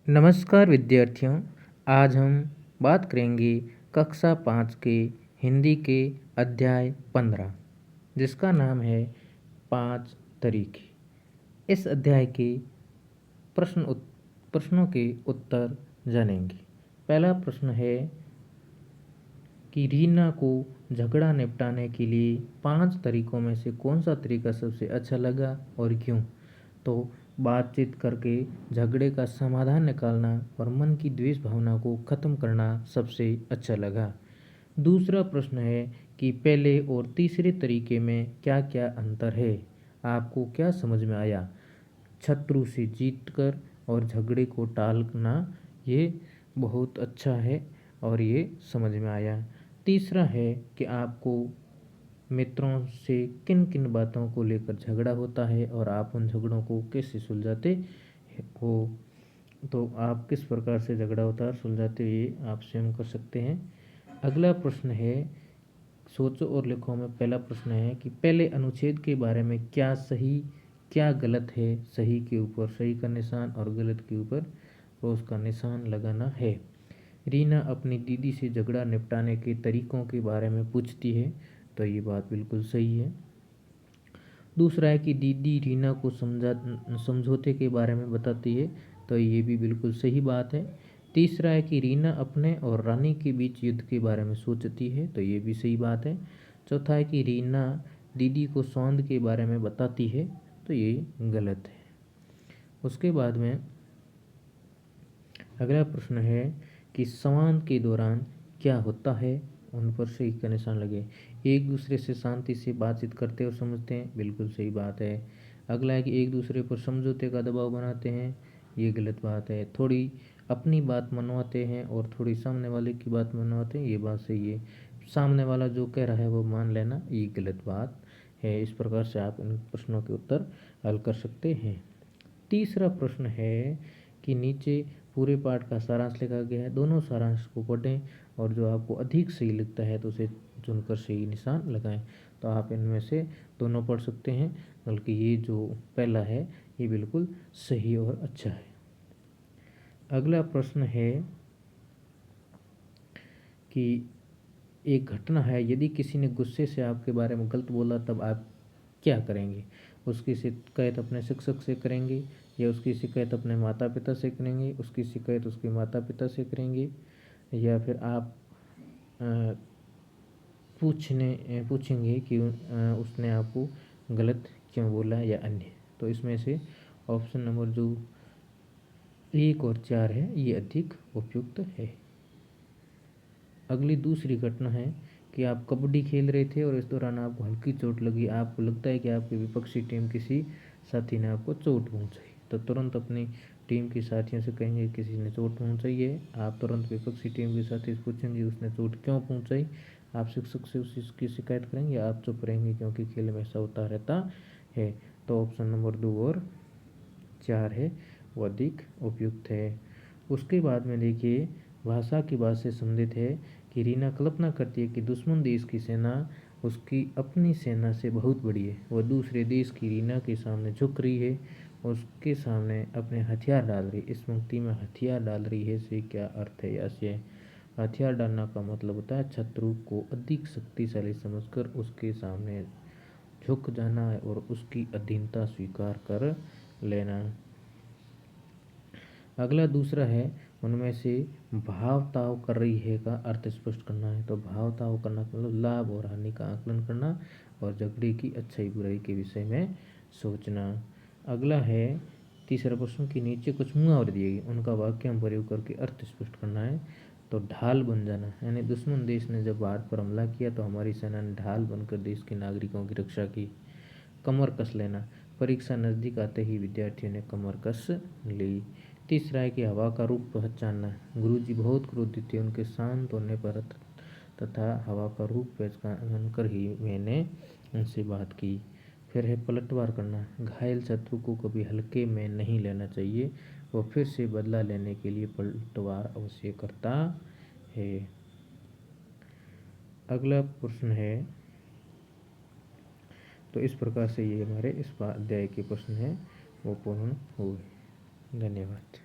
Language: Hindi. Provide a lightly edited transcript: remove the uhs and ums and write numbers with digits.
नमस्कार विद्यार्थियों, आज हम बात करेंगे कक्षा 5 के हिंदी के अध्याय 15 जिसका नाम है 5 तरीके। इस अध्याय के प्रश्नों के उत्तर जानेंगे। पहला प्रश्न है कि रीना को झगड़ा निपटाने के लिए 5 तरीकों में से कौन सा तरीका सबसे अच्छा लगा और क्यों। तो बातचीत करके झगड़े का समाधान निकालना और मन की द्वेष भावना को खत्म करना सबसे अच्छा लगा। दूसरा प्रश्न है कि पहले और तीसरे तरीके में क्या क्या अंतर है, आपको क्या समझ में आया। शत्रु से जीतकर और झगड़े को टालना ये बहुत अच्छा है और ये समझ में आया। तीसरा है कि आपको मित्रों से किन किन बातों को लेकर झगड़ा होता है और आप उन झगड़ों को कैसे सुलझाते हो। तो आप किस प्रकार से झगड़ा होता है सुलझाते ये आप स्वयं कर सकते हैं। अगला प्रश्न है सोचो और लिखो में पहला प्रश्न है कि पहले अनुच्छेद के बारे में क्या सही क्या गलत है। सही के ऊपर सही का निशान और गलत के ऊपर क्रॉस का निशान लगाना है। रीना अपनी दीदी से झगड़ा निपटाने के तरीकों के बारे में पूछती है, तो ये बात बिल्कुल सही है। दूसरा है कि दीदी रीना को समझौते के बारे में बताती है, तो ये भी बिल्कुल सही बात है। तीसरा है कि रीना अपने और रानी के बीच युद्ध के बारे में सोचती है, तो ये भी सही बात है। चौथा है कि रीना दीदी को सौंद के बारे में बताती है, तो ये गलत है। उसके बाद में अगला प्रश्न है कि संवाद के दौरान क्या होता है, उन पर सही का निशान लगे। एक दूसरे से शांति से बातचीत करते और समझते हैं, बिल्कुल सही बात है। अगला है कि एक दूसरे पर समझौते का दबाव बनाते हैं, ये गलत बात है। थोड़ी अपनी बात मनवाते हैं और थोड़ी सामने वाले की बात मनवाते हैं, ये बात सही है। सामने वाला जो कह रहा है वो मान लेना, ये गलत बात है। इस प्रकार से आप इन प्रश्नों के उत्तर हल कर सकते हैं। तीसरा प्रश्न है कि नीचे पूरे पाठ का सारांश लिखा गया है, दोनों सारांश को पढ़ें और जो आपको अधिक सही लगता है तो उसे चुनकर सही निशान लगाएं। तो आप इनमें से दोनों पढ़ सकते हैं, बल्कि ये जो पहला है ये बिल्कुल सही और अच्छा है। अगला प्रश्न है कि एक घटना है, यदि किसी ने गुस्से से आपके बारे में गलत बोला तब आप क्या करेंगे। उसकी शिकायत अपने शिक्षक से करेंगे या उसकी शिकायत अपने माता पिता से करेंगे, उसकी शिकायत उसके माता पिता से करेंगे, या फिर आप पूछेंगे कि उसने आपको गलत क्यों बोला या अन्य। तो इसमें से ऑप्शन नंबर जो 1 और 4 है ये अधिक उपयुक्त है। अगली दूसरी घटना है कि आप कबड्डी खेल रहे थे और इस दौरान आपको हल्की चोट लगी, आपको लगता है कि आपकी विपक्षी टीम किसी साथी ने आपको चोट पहुंचाई, तो तुरंत अपनी टीम के साथियों से कहेंगे किसी ने चोट पहुंचाई है। आप तुरंत विपक्षी टीम के साथी से पूछेंगे उसने चोट क्यों पहुंचाई। आप शिक्षक से उसकी शिकायत करेंगे या आप चुप रहेंगे, क्योंकि खेल में ऐसा होता रहता है। तो ऑप्शन नंबर 2 और 4 है वो अधिक उपयुक्त है। उसके बाद में देखिए भाषा की बात से संबंधित है कि रीना कल्पना करती है कि दुश्मन देश की सेना उसकी अपनी सेना से बहुत बड़ी है, वह दूसरे देश की रीना के सामने झुक रही है, उसके सामने अपने हथियार डाल रही है। इस पंक्ति में हथियार डाल रही है से क्या अर्थ है। ऐसे हथियार डालना का मतलब होता है शत्रु को अधिक शक्तिशाली समझकर उसके सामने झुक जाना और उसकी अधीनता स्वीकार कर लेना। अगला दूसरा है उनमें से भाव ताव कर रही है का अर्थ स्पष्ट करना है। तो भाव ताव करना मतलब लाभ और हानि का आकलन करना और झगड़े की अच्छाई बुराई के विषय में सोचना। अगला है तीसरा प्रश्न के नीचे कुछ मुहावरे दिए गए, उनका वाक्य में प्रयोग करके अर्थ स्पष्ट करना है। तो ढाल बन जाना, यानी दुश्मन देश ने जब भारत पर हमला किया तो हमारी सेना ने ढाल बनकर देश के नागरिकों की रक्षा की। कमर कस लेना, परीक्षा नज़दीक आते ही विद्यार्थियों ने कमर कस ली। तीसरा है कि हवा का रूप पहचानना, गुरुजी बहुत क्रोधित थे, उनके शांत होने पर तथा हवा का रूप पहचान कर ही मैंने उनसे बात की। फिर है पलटवार करना, घायल शत्रु को कभी हल्के में नहीं लेना चाहिए, वो फिर से बदला लेने के लिए पलटवार अवश्य करता है। अगला प्रश्न है, तो इस प्रकार से ये हमारे इस अध्याय के प्रश्न हैं वो पूर्ण हुए। धन्यवाद।